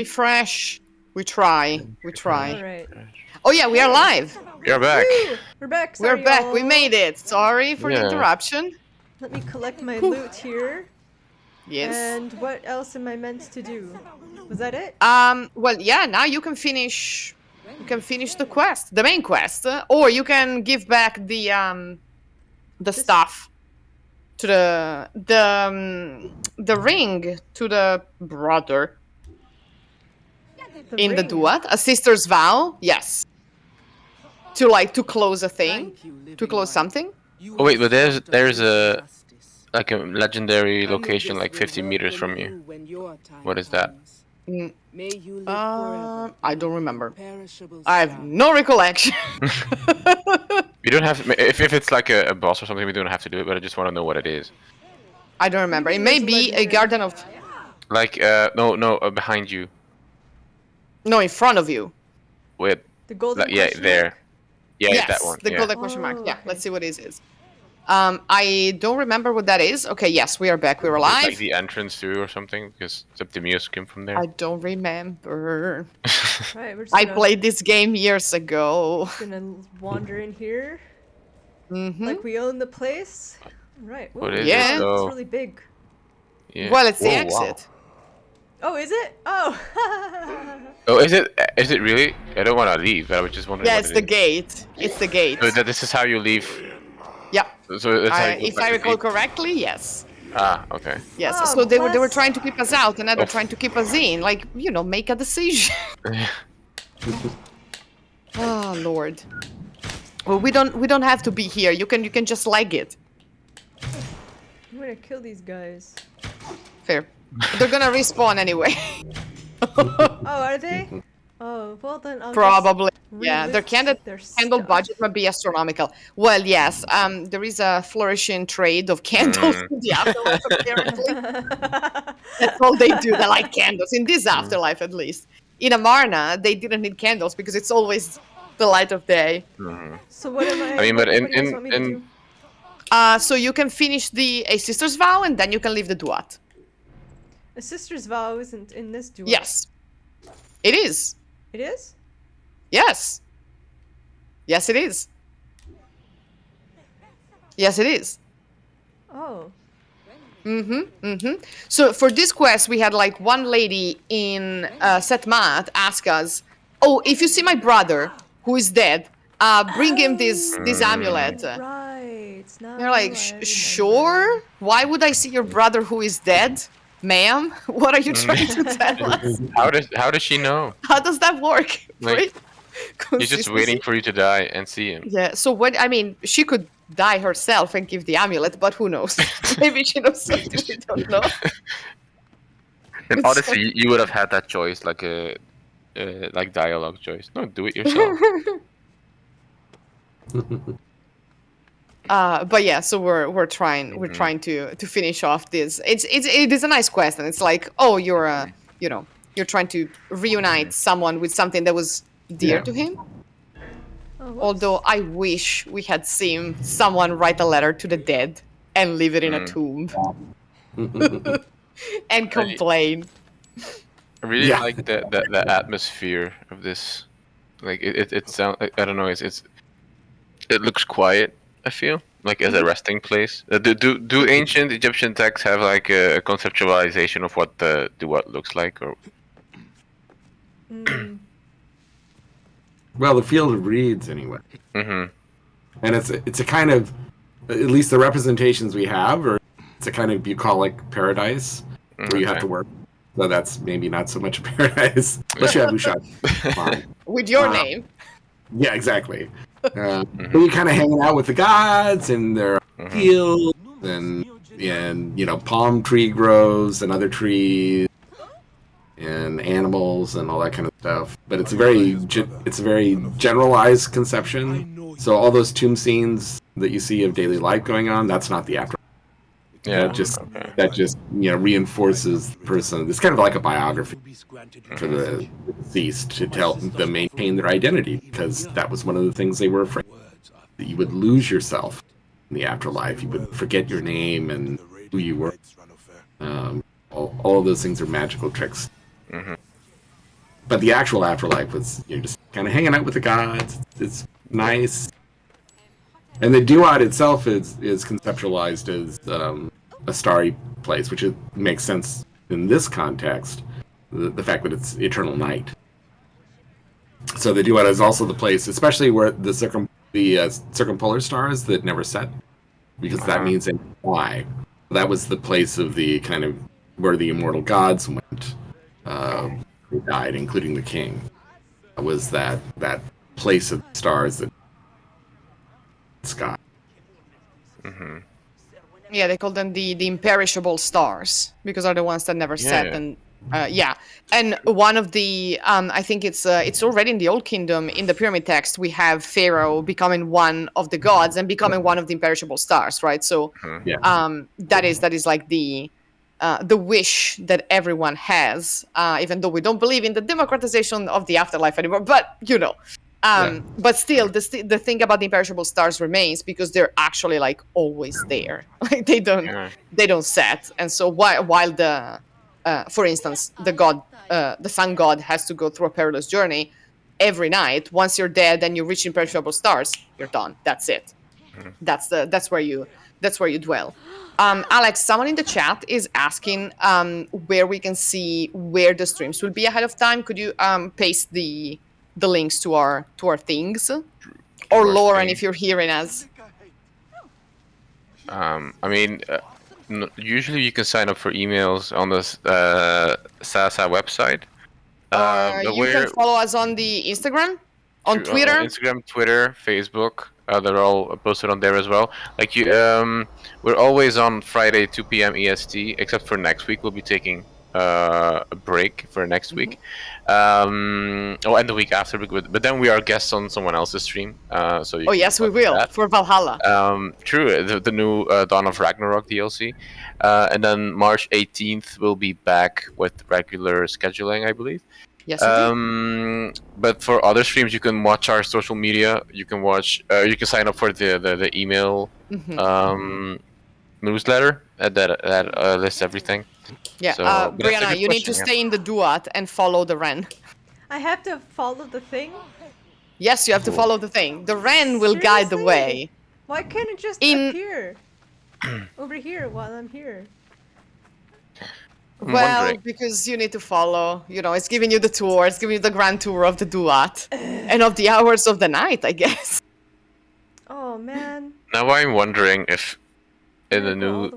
refresh. We try. All right. Oh yeah, we are live. You're back. Woo! We're back. Sorry, We're back. We y'all. made it. Sorry for the Yeah. interruption. Let me collect my loot here. Yes. And what else am I meant to do? Was that it? Well, yeah. Now you can finish. You can finish the quest, the main quest, or you can give back the stuff to the ring to the brother. In the duat, a sister's vow. Yes. To close a thing, to close something. Oh wait, but there's a like a legendary location like 50 meters from you. What is that? I don't remember. I have no recollection. You don't have to, if it's like a boss or something, we don't have to do it, but I just want to know what it is. I don't remember. It may be a garden of. Like no, behind you. No, in front of you. Wait. The golden Yeah, question there. mark? Yeah, Yes, that one. the yeah. golden question mark. Yeah, okay. let's see what it is. I don't remember what that is. Okay, yes, we are back. We're It's alive. like the entrance too or something, because Septimius came from there. I don't remember. Right, we're just I gonna, played this game years ago. gonna wander in here. Mm-hmm. Like we own the place. Right. What Ooh, is Yeah. it though? It's really big. Yeah. Well, it's the Whoa, wow. exit. Oh, is it? Oh. Oh, is it really? I don't want to leave, but I was just wondering. Yeah, what it's it the is. gate. It's the gate. So this is how you leave. Yeah. So that's how you go If back I to recall leave. correctly, yes. Ah, okay. Yes. Oh, So they were bless. trying to keep us out, and now they're Oh. trying to keep us in. Like, make a decision. Oh Lord. Well, we don't have to be here. You can just leg it. I'm gonna kill these guys. Fair. They're gonna respawn anyway. Oh, are they? Oh, well then I'll Probably. just Yeah, their re-loot their candle stuff. budget might be astronomical. Well, yes. There is a flourishing trade of candles in the afterlife. Apparently, that's all they do. They like candles in this afterlife, at least. In Amarna, they didn't need candles because it's always the light of day. So what am I? I mean, but what in- do you guys want me to in- do? So you can finish a sister's vow, and then you can leave the duat. A sister's vow isn't in this duel. Yes, it is. It is? Yes. Yes, it is. Yes, it is. Oh. So for this quest, we had like one lady in Setmat ask us, "Oh, if you see my brother who is dead, bring him this amulet." Right. Now They're like, I remember. "Sure. Why would I see your brother who is dead, ma'am? What are you trying to tell us? How does she know? How does that work?" Like, Right? He's just waiting for you to die and see him. Yeah, so she could die herself and give the amulet, but who knows? Maybe she knows something we don't know. And honestly, you would have had that choice, like a like dialogue choice. No, do it yourself. But yeah, so we're trying to finish off this. It is a nice quest, and it's like, oh, you're trying to reunite someone with something that was dear to him. Oh, whoops. Although I wish we had seen someone write a letter to the dead and leave it in a tomb and complain. I really Yeah. like the atmosphere of this. Like it sounds. I don't know. It looks quiet. I feel like as a resting place. Do ancient Egyptian texts have like a conceptualization of what the duat looks like, or Well, the field of reeds, anyway. mm-hmm. And it's a kind of, at least the representations we have, or it's a kind of bucolic paradise where you have to work. So that's maybe not so much a paradise, unless you have Ushad. With your name. Yeah, exactly. But you're kind of hanging out with the gods, and there are fields, and palm tree groves and other trees, and animals and all that kind of stuff. But it's a very generalized conception. So all those tomb scenes that you see of daily life going on, that's not the afterlife. Yeah. That just reinforces the person. It's kind of like a biography for the deceased to maintain their identity, because that was one of the things they were afraid that you would lose yourself in the afterlife. You would forget your name and who you were. All of those things are magical tricks. but the actual afterlife was you're just kind of hanging out with the gods. It's nice, and the duat itself is conceptualized as a starry place, which makes sense in this context. The fact that it's eternal night. So the duat is also the place, especially where the circumpolar stars that never set, because that means they fly. That was the place of the kind of where the immortal gods went, who died, including the king. It was that place of stars that sky. Mm-hmm. Yeah, they call them the imperishable stars because are the ones that never set. And and one of the I think it's already in the Old Kingdom in the Pyramid text we have Pharaoh becoming one of the gods and becoming one of the imperishable stars, right? So that is like the wish that everyone has, even though we don't believe in the democratization of the afterlife anymore. But but still, the thing about the imperishable stars remains because they're actually like always there. Like they don't set. And so while the for instance, the sun god has to go through a perilous journey every night. Once you're dead and you reach imperishable stars, you're done. That's it. That's where you dwell. Alex, someone in the chat is asking where we can see where the streams will be ahead of time. Could you paste the links to our things? Or Lauren, if you're hearing us. I mean, usually you can sign up for emails on the SASA website. You can follow us on the Instagram, on Twitter. Instagram, Twitter, Facebook. They're all posted on there as well. Like we're always on Friday 2 p.m. EST, except for next week. We'll be taking a break for next week. And the week after, but then we are guests on someone else's stream. So you yes, we will that. for Valhalla. True, the new Dawn of Ragnarok DLC, and then March 18th we'll be back with regular scheduling, I believe. Yes. But for other streams, you can watch our social media. You can watch. You can sign up for the email newsletter that lists everything. Yeah, so, Briana, you need to stay in the duat and follow the wren. I have to follow the thing? Yes, you have to follow the thing. The wren will guide the way. Why can't it just appear over here while I'm here? Well, because you need to follow. It's giving you the tour. It's giving you the grand tour of the duat and of the hours of the night, I guess. Oh, man. Now I'm wondering if in the new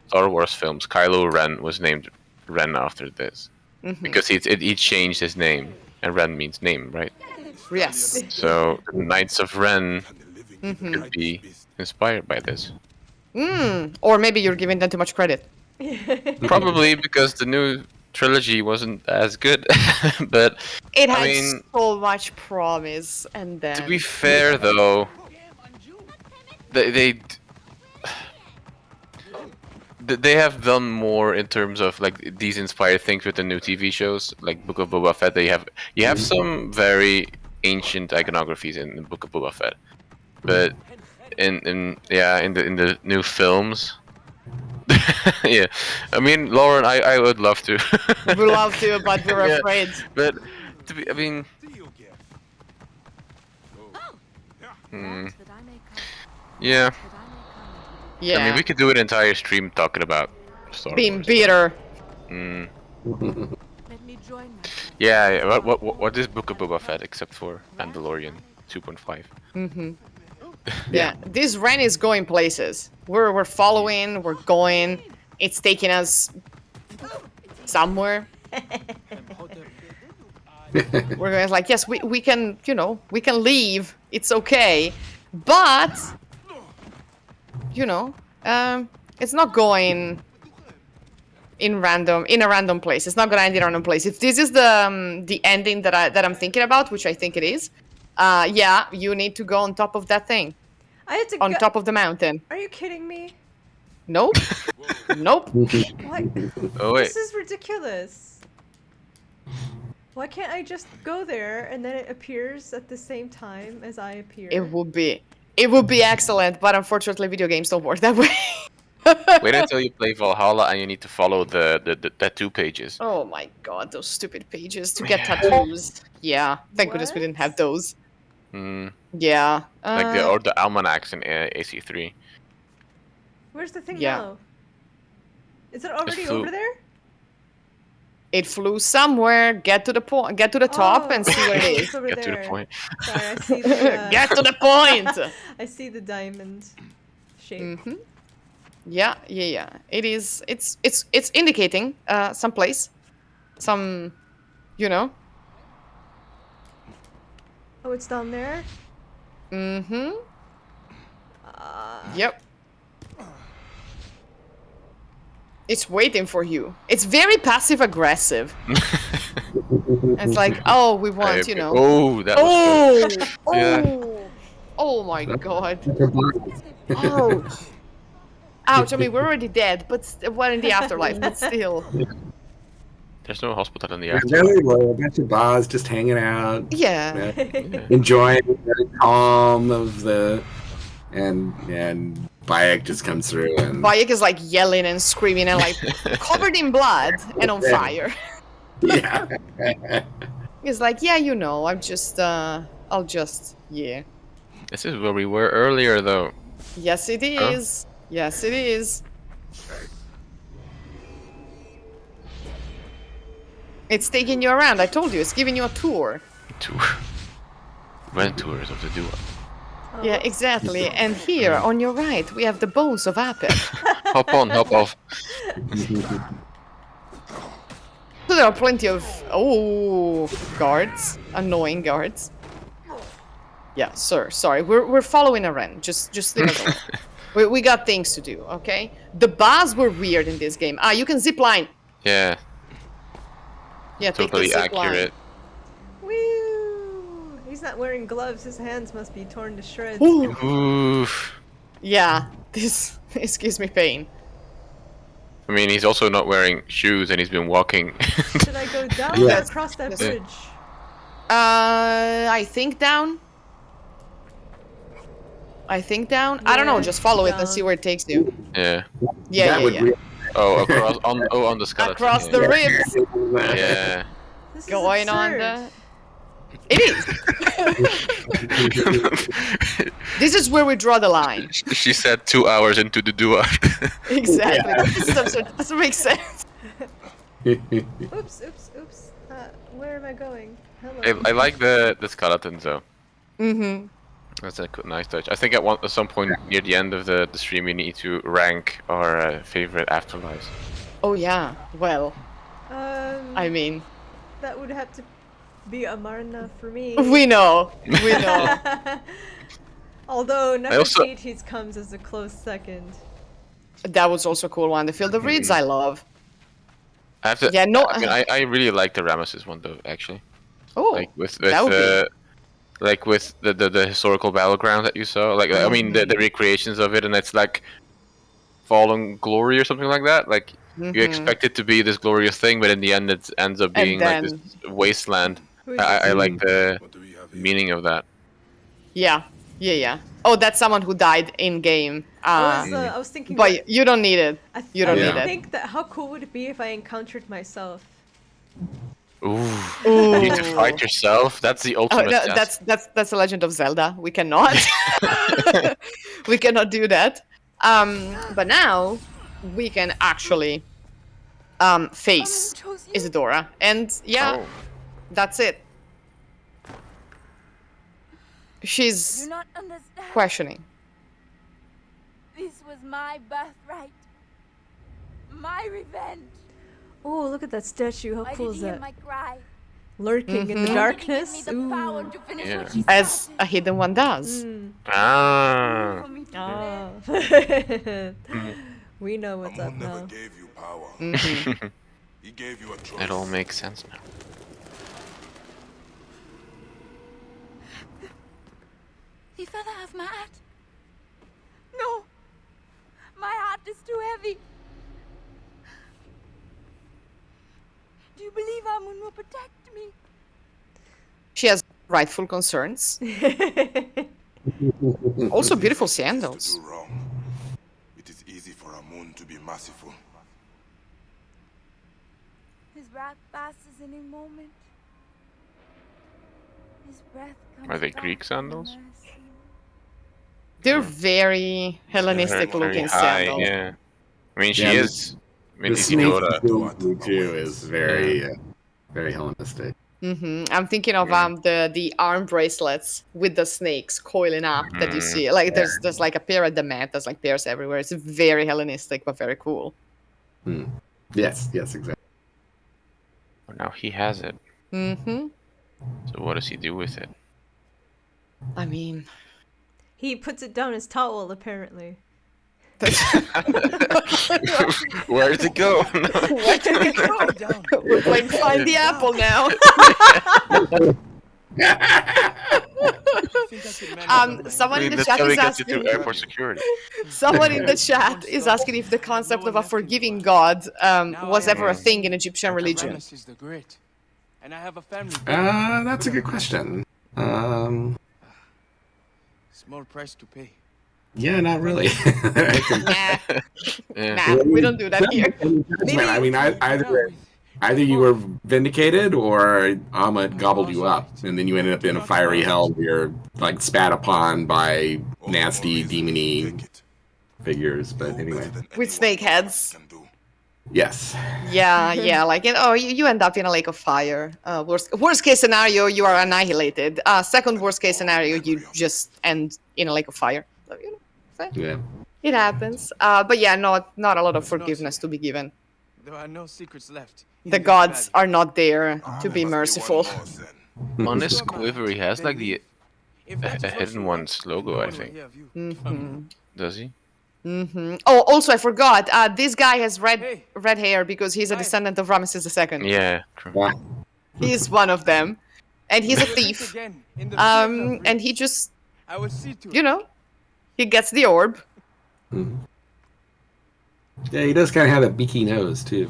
Star Wars films, Kylo Ren was named Ren after this. Because he changed his name, and Ren means name, right? Yes. So the Knights of Ren could be inspired by this. Or maybe you're giving them too much credit. Probably because the new trilogy wasn't as good, but it had so much promise, and then... To be fair, though, they have done more in terms of like these inspired things with the new TV shows, like Book of Boba Fett. You have some very ancient iconographies in the Book of Boba Fett, but in the new films, yeah. I mean, Lauren, I would love to. We'd love to, but we're afraid. But yeah. Yeah. I mean, we could do an entire stream talking about Star being Wars. bitter. Yeah. What is Book of Boba Fett except for Mandalorian 2.5? Yeah. This Ren is going places. We're following. We're going. It's taking us somewhere. We're going like, yes, we can, we can leave. It's okay, but. It's not going in a random place. It's not gonna end in a random place. If this is the ending that I'm thinking about, which I think it is, you need to go on top of that thing. I had to on top of the mountain. Are you kidding me? Nope. Nope. What? Oh wait. This is ridiculous. Why can't I just go there and then it appears at the same time as I appear? It would be excellent, but unfortunately video games don't work that way. Wait until you play Valhalla and you need to follow the tattoo pages. Oh my god, those stupid pages to get tattoos. Yeah, thank goodness we didn't have What? those. Mm, Yeah. like the almanacs in AC3. Where's the thing Yeah. now? Is it already flew. over there? It flew somewhere. Get to the point. Get to the top and see where it is. It's over Get to there. the point. Sorry, I see the. Get to the point. I see the diamond shape. Hmm. Yeah. It is. It's indicating some place, some, you know. Oh, it's down there. Mm-hmm. Uh, Yep. It's waiting for you. It's very passive aggressive. It's like, oh, we want, you know. Oh, that was good. Oh, Yeah. oh my god. Ouch. Ouch. I mean, we're already dead, but well, in the afterlife, but still. There's no hospital in the Yeah, afterlife. really, well, a bunch of bars just hanging out, Yeah. enjoying the calm of the, and Bayek just comes through and Bayek is like yelling and screaming and like covered in blood and on fire. yeah. He's like, yeah, you know, I'll just, yeah. This is where we were earlier, though. Yes, it is. Yes, it is. It's taking you around. I told you, it's giving you a tour. Tour. Grand tours of the duo. Oh, Yeah, exactly. And here on your right, we have the bones of Apep. Hop on, hop off. So there are plenty of guards, annoying guards. Yeah, sir. Sorry, we're following a Ren. Just leave us alone. We got things to do, okay? The bars were weird in this game. Ah, you can zip line. Yeah, Yeah, take the totally zip line. accurate. Woo! He's not wearing gloves. His hands must be torn to shreds. Ooh. Oof. Yeah, this gives me pain. I mean, he's also not wearing shoes and he's been walking. Should I go down Yeah. or across that Yes. bridge? I think down. I don't know. Yeah, just follow it and down. see where it takes you. Yeah. Yeah, That would yeah. be- Oh, across on the skeleton. Across yeah. the ribs. Yeah. This is Going on absurd. the. It is. This is where we draw the line. She said 2 hours into the duo. Exactly. This is absurd. Doesn't make sense. Oops. Where am I going? Hello. I like the skeletons though. Mm-hmm. That's a nice touch. I think at some point near the end of the stream we need to rank our favorite afterlives. Oh yeah. Well, I mean, that would have to be Amarna for me. we know. We know. Although also- Nefertiti's comes as a close second. That was also a cool one. The Field of Reeds, I love. I have to. Yeah, no- I mean, I really like the Ramesses one though. Actually, Oh, like with that would be- like with the historical battleground that you saw. Like I mean the recreations of it, and it's like fallen glory or something like that. Like you Mhm. expect it to be this glorious thing, but in the end it ends up And being like this wasteland. Who is I this? like the What do we have here? meaning of that. Yeah. Oh, that's someone who died in game. I was thinking. But you don't need it. You don't Yeah. need it. think that how cool would it be if I encountered myself? Ooh, Ooh. you need to fight yourself. That's the Oh, ultimate no, test. that's the Legend of Zelda. We cannot. We cannot do that. But now we can actually face Isadora, and yeah, Oh. that's it. She's Do not understand. questioning. This was my birthright. My revenge. Oh, look at that statue. How Why cool did is he hear that? my cry? Lurking in the Mhm. Why did he give me darkness. the power Ooh. to finish Yeah. what she As started? a hidden one does. Mm. Ah. For me to Ah. live. We know what's up Amon never now. gave you power. Mhm. He gave you a choice. It all makes sense now. The feather of my heart. No. My heart is too heavy. Do you believe Amun will protect me? She has rightful concerns. Also beautiful To sandals. do wrong. It is easy for Amun to be merciful. His wrath passes any moment. His breath comes Are they back Greek in sandals? mercy. They're very Hellenistic Very looking high, sandals. yeah. I mean, she Yeah, is The Minniti snake Dora. too is very, very Hellenistic. I'm thinking of the arm bracelets with the snakes coiling up that you see. Like there's like a pair at the mat. There's like pairs everywhere. It's very Hellenistic, but very cool. Yes, exactly. Well, now he has it. Mm-hmm. So what does he do with it? I mean, He puts it down his towel, apparently. Where did it go? where did it go? We're playing Find the Apple now. Someone in the That's chat how we is get you asking. to airport security. Someone in the chat is asking if the concept of a forgiving God was ever a thing in Egyptian religion. Ramesses the Great, and I have a family. That's a good question. Small price to pay. Yeah, not really. Nah, we don't do that here. I mean, either you were vindicated or Ahmed gobbled you up, and then you ended up in a fiery hell where you're like spat upon by nasty, demony figures. But anyway, With snake heads. yes. Yeah, like you end up in a lake of fire. Worst case scenario, you are annihilated. Second worst case scenario, you just end in a lake of fire. So, Yeah. it happens. But yeah, not a lot of forgiveness to be given. There are no secrets left. The gods are not there to be merciful. On his quiver, he has like the a hidden one's logo, I think. Does he? Oh, also I forgot. This guy has red hair because he's a descendant of Ramesses II. Yeah. True. Wow. He's one of them, and he's a thief. And he just, I will see to he gets the orb. Yeah, he does kind of have a beaky nose too.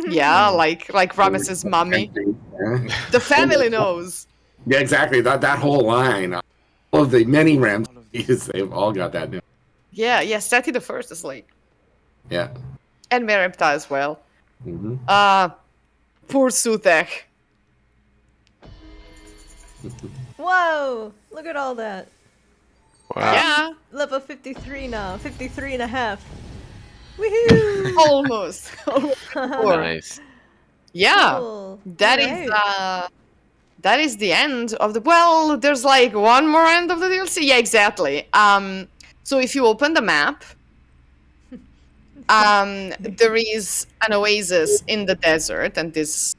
Yeah, like Ramesses' mummy. The family knows. Yeah, exactly. That whole line, all of the many Ramses, they've all got that. Yeah, Seti the First is like, Yeah. and Mereptah as well. Poor Suthek. Whoa! Look at all that. Wow. Yeah, Level 53 now. 53 and a half. Woohoo! almost. Nice. Yeah, Cool. that is the end of the. Well, there's like one more end of the DLC. Yeah, exactly. So if you open the map, there is an oasis in the desert, and this.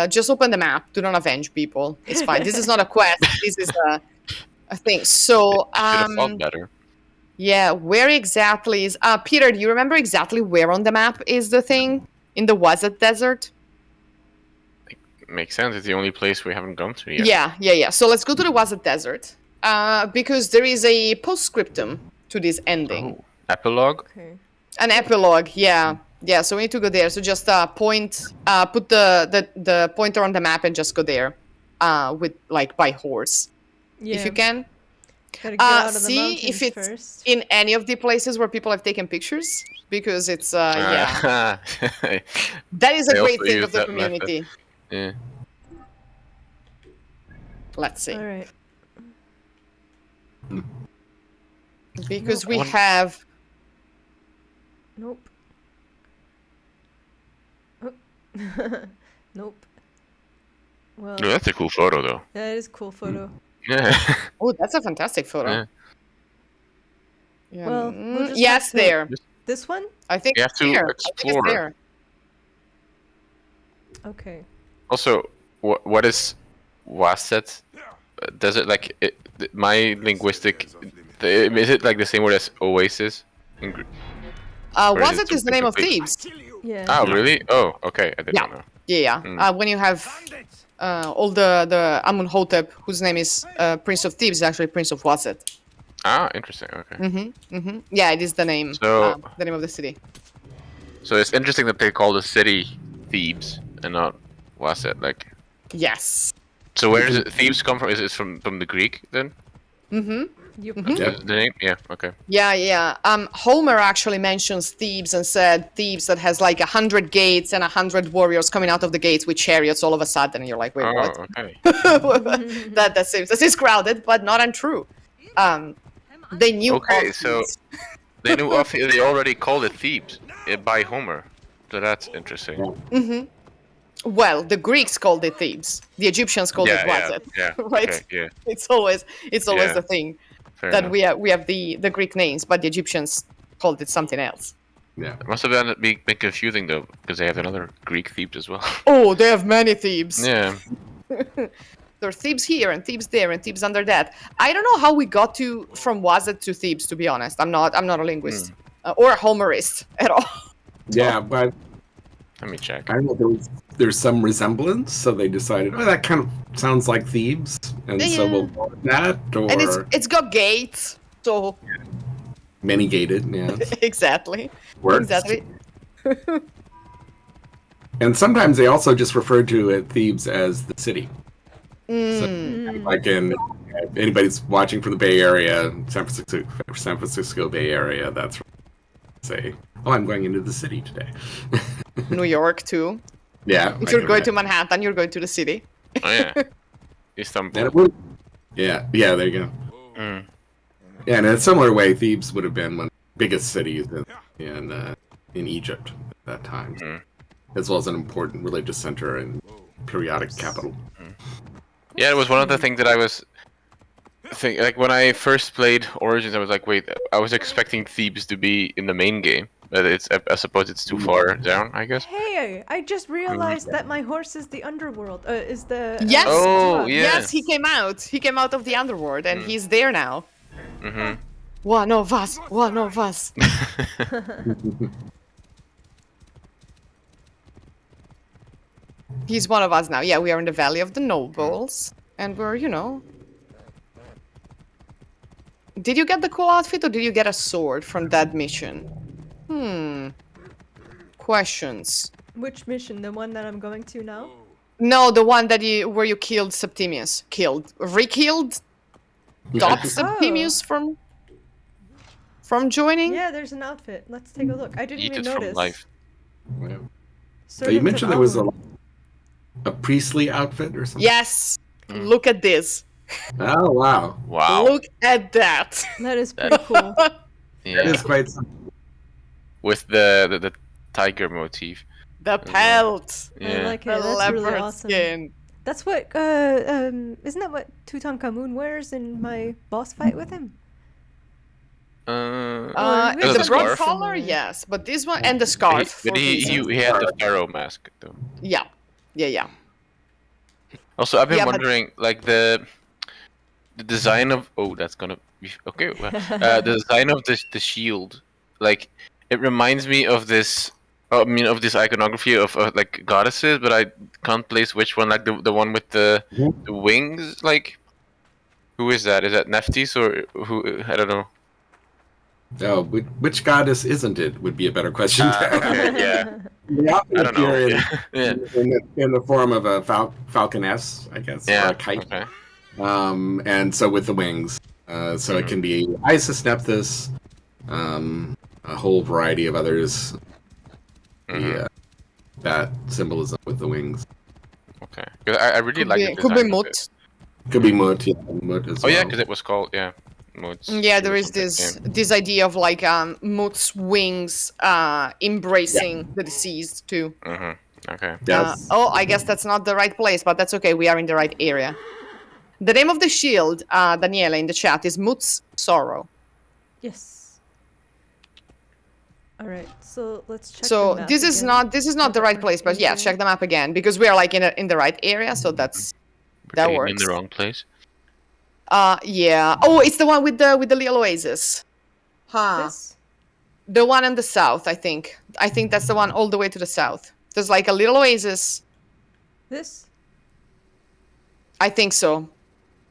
Just open the map. Do not avenge people. It's fine. This is not a quest. This is a thing. So, Should have thought better. yeah, where exactly is? Peter, do you remember exactly where on the map is the thing in the Wazat Desert? Makes sense. It's the only place we haven't gone to yet. Yeah. So let's go to the Wazat Desert because there is a postscriptum to this ending. Oh, epilogue. Okay. An epilogue, yeah. So we need to go there. So just put the pointer on the map and just go there, with like by horse, Yeah. if you can. Gotta get out of the See mountains if it's first. in any of the places where people have taken pictures, because it's yeah, that is a They great also thing use of the that method. community. Yeah. Let's see, All right. because we One- have. Nope. Oh. Nope. Well, No, that's a cool photo, though. that is a cool photo. Yeah. Oh, that's a fantastic photo. Yeah. Yeah. Well, we'll just Yes, have to- there. This one? I think You have it's to there. I think it's explore. there. Okay. Also, what is Waset? Does it like my linguistic? Is it like the same word as Oasis? Or is Wazat it is the name of something Thebes. Yeah. Oh, really? Oh, okay. I didn't know. Yeah. When you have all the Amunhotep, whose name is Prince of Thebes, is actually Prince of Wazat. Ah, interesting. Okay. Yeah, it is the name. So- the name of the city. So it's interesting that they call the city Thebes and not Waset. Like, Yes. so where does Thebes come from? Is it from the Greek then? Yep. The name? Yeah. Okay. Yeah. Homer actually mentions Thebes and said Thebes that has like 100 gates and 100 warriors coming out of the gates with chariots all of a sudden, and you're like, wait, what? Okay. that seems crowded, but not untrue. They knew Okay, of so Thebes. they knew of they already called it Thebes by Homer, so that's interesting. Well, the Greeks called it Thebes. The Egyptians called it Yeah. right? Okay, yeah. It's always Yeah. the thing Fair that enough. we have the Greek names, but the Egyptians called it something else. Yeah. It must have been confusing though, because they have another Greek Thebes as well. Oh, they have many Thebes. Yeah. There are Thebes here and Thebes there and Thebes under that. I don't know how we got from Wazet to Thebes, to be honest. I'm not a linguist or a Homerist at all. Yeah, but Let me check. I don't know. There's some resemblance, so they decided, oh, that kind of sounds like Thebes, and so Yeah. we'll go with that. Or And it's got gates, so many gated, yeah. exactly. Works. Exactly. And sometimes they also just refer to Thebes as the city. So, like if anybody's watching from the Bay Area, San Francisco Bay Area, that's what they say, oh, I'm going into the city today. New York too. Yeah. If you're going to Manhattan, you're going to the city. Oh yeah. Istanbul. And it would, yeah, there you go. Mm. Yeah, in a similar way, Thebes would have been one of the biggest cities in Egypt at that time, as well as an important religious center and periodic capital. Yeah, it was one of the things that I was like when I first played Origins, I was like, wait, I was expecting Thebes to be in the main game, but I suppose it's too far down, I guess. Hey, I just realized that my horse is the underworld. Is the Yes. Oh, yeah. Yes, he came out. He came out of the underworld, and he's there now. Mm-hmm. One of us. One of us. He's one of us now. Yeah, we are in the Valley of the Nobles, and we're, Did you get the cool outfit, or did you get a sword from that mission? Questions. Which mission? The one that I'm going to now? No, the one where you killed Septimius. Re-killed? Got Septimius from joining? Yeah, there's an outfit. Let's take a look. I didn't Eat even it from notice. life. Yeah. Servant You of mentioned there was Amun. a priestly outfit or something? Yes. Look at this. Oh, wow. Wow. Look at that. That is pretty cool. That Yeah. is quite something. With the tiger motif. The pelt. I Yeah. like The it. That's leopard really awesome. skin. That's what isn't that what Tutankhamun wears in my boss fight with him? The the broad scarf? collar, yes, but this one and the scarf. But for he reasons. had the pharaoh mask though. Yeah. Also, I've been Yeah, but- wondering, like the design of that's gonna be okay. Well, the design of the shield, like it reminds me of this. Of this iconography of like goddesses, but I can't place which one. Like the one with the wings. Like, who is that? Is that Nephthys or who? I don't know. Oh, which goddess isn't it? Would be a better question. Okay, yeah. They often I don't know. appear Yeah. in the form of a falconess, I guess, Yeah. or a kite. Okay. And so with the wings. So it can be Isis, Nephthys, a whole variety of others. Yeah, that symbolism with the wings. Okay. 'Cause I really like the Could be design of Mut. it. Could be Mut, yeah, Mut as Oh yeah, well. because it was called Mut. Yeah, there is this idea of like Mut's wings embracing the deceased too. Okay. Yes. I guess that's not the right place, but that's okay. We are in the right area. The name of the shield, Daniela, in the chat, is Mut's Sorrow. Yes. All right, so let's check. So the map this is again. not the right place, but yeah, check the map again because we are like in the right area, so that We're works. in the wrong place. Yeah. Oh, it's the one with the little oasis. This? The one in the south, I think. I think that's the one all the way to the south. There's like a little oasis. This? I think so.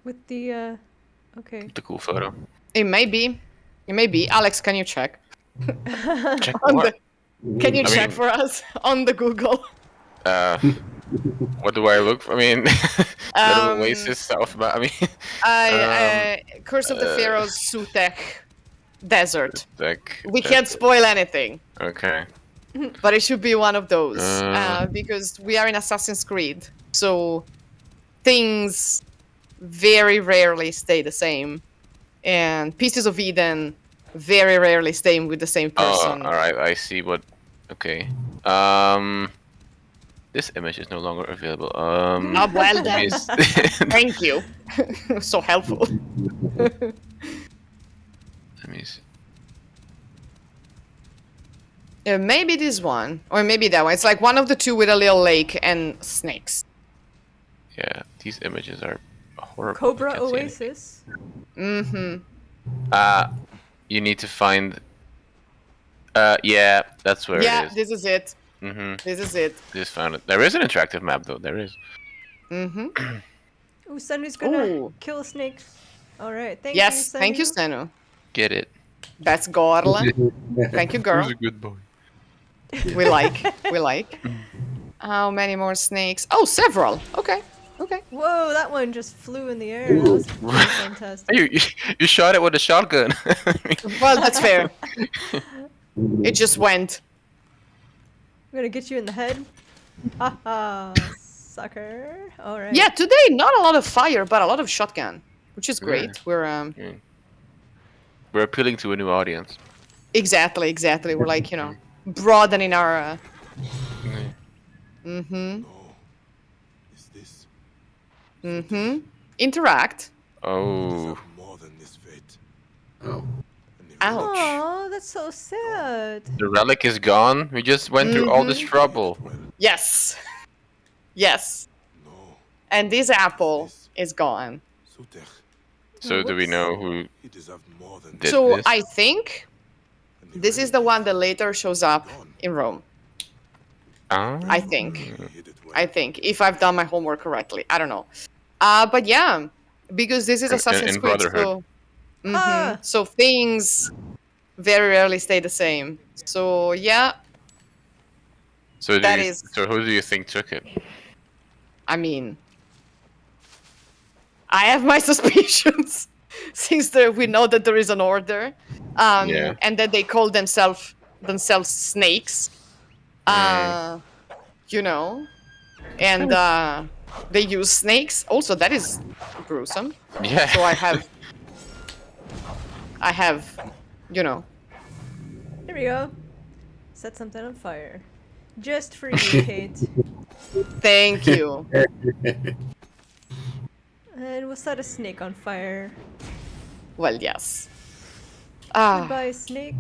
With the okay. The cool photo. It may be. Alex, can you check? Check On what? Can you I check mean- for us on the Google? What do I look for? I mean, little Um, Oasis south. But I mean, Curse of the Pharaohs, Sutek, desert. like We can't spoil anything, Okay. but it should be one of those Uh. because we are in Assassin's Creed, so things very rarely stay the same, and Pieces of Eden very rarely stay with the same person. Oh, all right. I see what. Okay. This image is no longer available. Well then. is- Thank you. So helpful. Let me see. Maybe this one, or maybe that one. It's like one of the two with a little lake and snakes. Yeah, these images are horrible. Cobra I can't see anything. Oasis. Mm-hmm. You need to find. Yeah, that's where Yeah, it is. this is it. Mm-hmm. This is it. Just found it. There is an interactive map, though. There is. Mm-hmm. Ooh, Sunny's gonna Ooh. kill a snake. Alright, thank Yes, you, thank you, Sunny. Stenu. Get it. That's girl. Thank you, girl. Who's a good boy? We like. We like. How many more snakes? Oh, several. Okay. Okay. Whoa, that one just flew in the air. That was pretty fantastic. You shot it with a shotgun. Well, that's fair. It just went. I'm gonna get you in the head. Haha, sucker. Alright. Yeah, today not a lot of fire, but a lot of shotgun, which is great. Yeah. We're We're appealing to a new audience. exactly. We're like, broadening our No. Is this? interact. Oh. Deserve more than this fate. Oh. And the Ouch. Oh, that's so sad. The relic is gone. We just went through all this trouble. well, Yes. Yes. no. And this apple is gone. Suter, So do we Whoops. know who he deserved more than did So this? I think And the this is the one that later shows up in Rome. Ah. I think. He hid it well. I think, if I've done my homework correctly. I don't know. But yeah, because this is Assassin's in Creed, Brotherhood. so Ah. so things very rarely stay the same. So yeah, So that is- So who do you think took it? I mean, I have my suspicions since we know that there is an order, Yeah. and that they call themselves snakes. And they use snakes. Also, that is gruesome. Yeah. So I have, Here we go. Set something on fire. Just for you, Kate. Thank you. And we'll set a snake on fire. Well, yes. Goodbye, snake.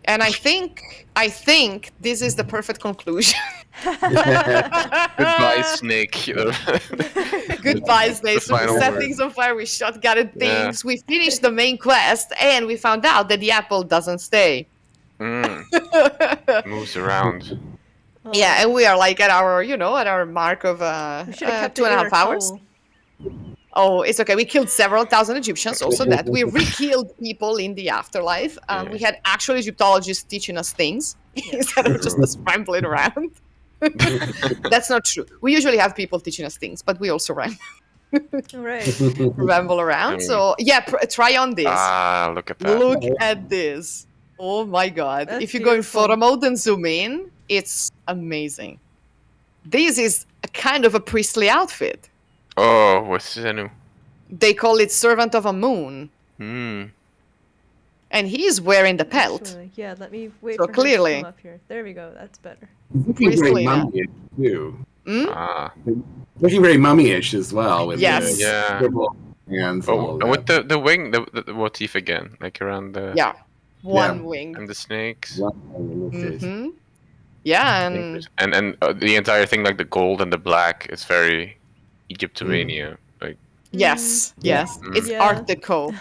And I think this is the perfect conclusion. Goodbye, snake. Goodbye, snakes. We final set word. things on fire. We shotgunned Yeah. things. We finished the main quest, and we found out that the apple doesn't stay. Moves around. Oh, Yeah, and we are like at our mark of we should have kept 2.5 it in our hours. cowl. Oh, it's okay. We killed several thousand Egyptians. Also, that we re-killed people in the afterlife. We had actual Egyptologists teaching us things instead of just us rambling around. That's not true. We usually have people teaching us things, but we also Alright. ramble around. So yeah, try on this. Ah, look at that. Look at this. Oh my god. That's If you go in beautiful. photo mode and zoom in, it's amazing. This is a kind of a priestly outfit. Oh, what's this new? They call it Servant of a Moon. Hmm. And he's wearing the pelt. Actually, yeah, let me wait So for her clearly- to come up here. There we go. That's better. Looking very Priestly, yeah. mummy-ish, too. Ah. Looking very mummy-ish as well. With Yes. the Yeah. scribble hands and all Oh, of and with that. the wing, the motif again, like around the Yeah. One Yeah. wing. and the snakes. In this case. Hmm. Yeah, and And the entire thing, like the gold and the black, is very Egyptomania. Like yes, yes. It's Yeah. Art Deco.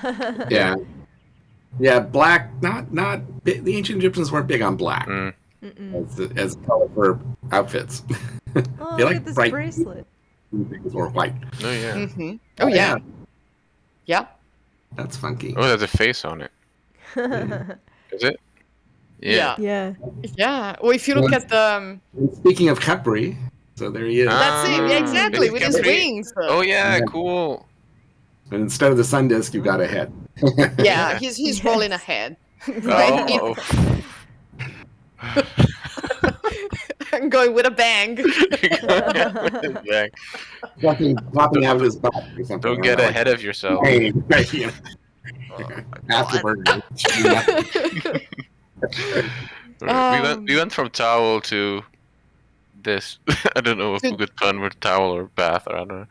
Yeah. Yeah, black. Not the ancient Egyptians weren't big on black mm. as color for outfits. Oh, They look like at this bright bracelet. things or white. Oh yeah. Hmm. Oh yeah. Yeah. That's funky. Oh, there's a face on it. Is it? Yeah. Yeah. Yeah. Well, if you look at the And speaking of Capri, So there he is. That's it. Yeah, exactly. It's With his Capri. wings. Oh yeah, Yeah. cool. And instead of the sun disk, you've got a head. Yeah, he's rolling Yes. ahead. Right? Oh. I'm going with a bang. Yeah. Popping out of his butt or something. Don't get ahead of yourself. Hey, right, you know. Afterburn. We went from towel to this. I don't know if a good pun with towel or bath, or I don't know.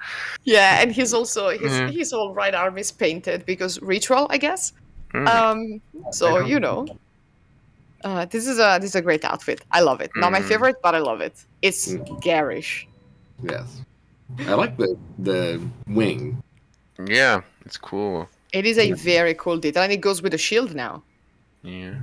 Yeah, and he's also Yeah. his whole right arm is painted because ritual, I guess. Mm. So you know, this is a great outfit. I love it. Not my favorite, but I love it. It's garish. Yes. I like the wing. Yeah, it's cool. It is a very cool detail, and it goes with the shield now. Yeah.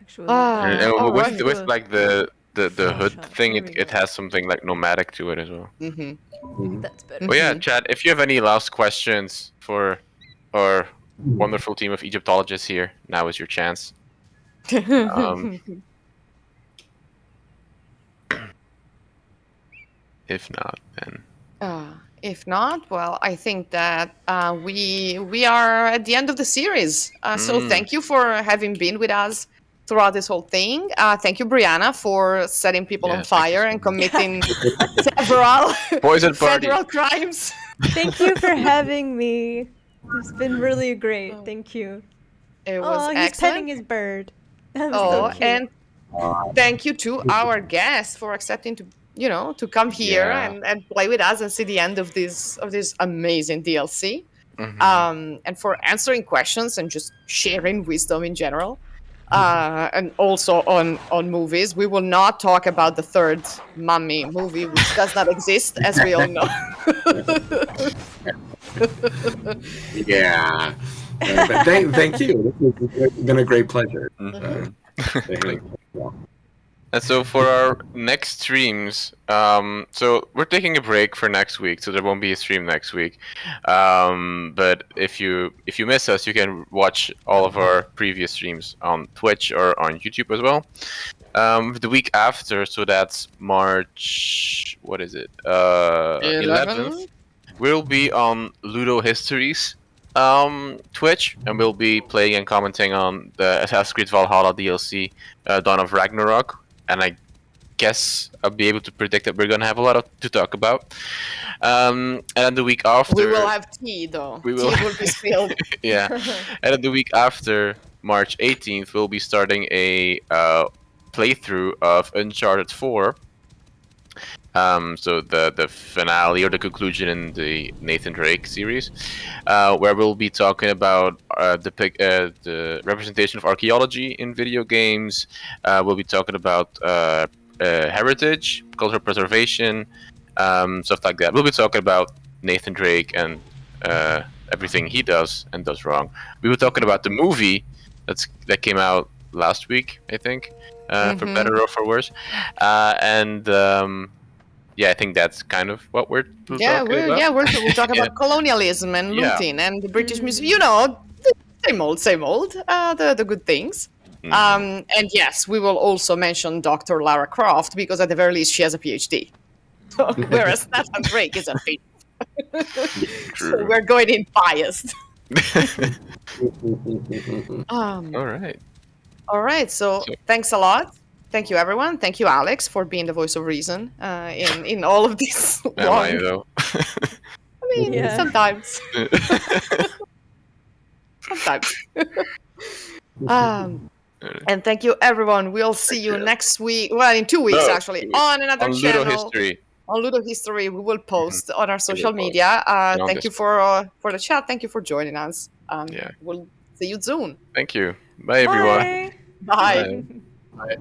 Actually, And all with right. like the hood Shot. thing, There we it go. has something like nomadic to it as well. That's better. But yeah, Chad, if you have any last questions for our wonderful team of Egyptologists here, now is your chance. If not, then If not, well, I think that we are at the end of the series. So thank you for having been with us throughout this whole thing. Thank you, Briana, for setting people on Yeah, thank you fire so and much. committing several Poison party. federal crimes. Thank you for having me. It's been really great. Thank you. It was Oh, he's excellent. petting his bird. That was Oh, so cute. and thank you to our guests for accepting to to come here Yeah. and play with us and see the end of this amazing DLC. And for answering questions and just sharing wisdom in general. And also on movies. We will not talk about the third Mummy movie, which does not exist, as we all know. Yeah. But thank you. It's been a great pleasure. And so for our next streams, so we're taking a break for next week, so there won't be a stream next week. But if you miss us, you can watch all of our previous streams on Twitch or on YouTube as well. The week after, so that's March. What is it? 11th. We'll be on Ludo Histories Twitch, and we'll be playing and commenting on the Assassin's Creed Valhalla DLC, Dawn of Ragnarok. And I guess I'll be able to predict that we're gonna have a lot to talk about. And then the week after, We will have tea, though. We will- Tea will be spilled. yeah. And then the week after, March 18th, we'll be starting a playthrough of Uncharted 4. So the finale or the conclusion in the Nathan Drake series, where we'll be talking about the representation of archaeology in video games. We'll be talking about heritage, cultural preservation, stuff like that. We'll be talking about Nathan Drake and everything he does and does wrong. We were talking about the movie that came out last week, I think, for better or for worse, and. Yeah, I think that's kind of what we're talking about. We'll talk about colonialism and looting and the British Museum. You know, same old. The good things. And yes, we will also mention Dr. Lara Croft because at the very least she has a PhD, whereas Nathan Drake is a thief. So we're going in biased. All right. So thanks a lot. Thank you, everyone. Thank you, Alex, for being the voice of reason in all of this. Am I, though? I mean, sometimes. Sometimes. And thank you, everyone. We'll see you next week. Well, in 2 weeks, actually, on another channel. Ludo History. On Ludo History, we will post on our social media. Thank you for the chat. Thank you for joining us. We'll see you soon. Thank you. Bye, everyone. Bye. Bye.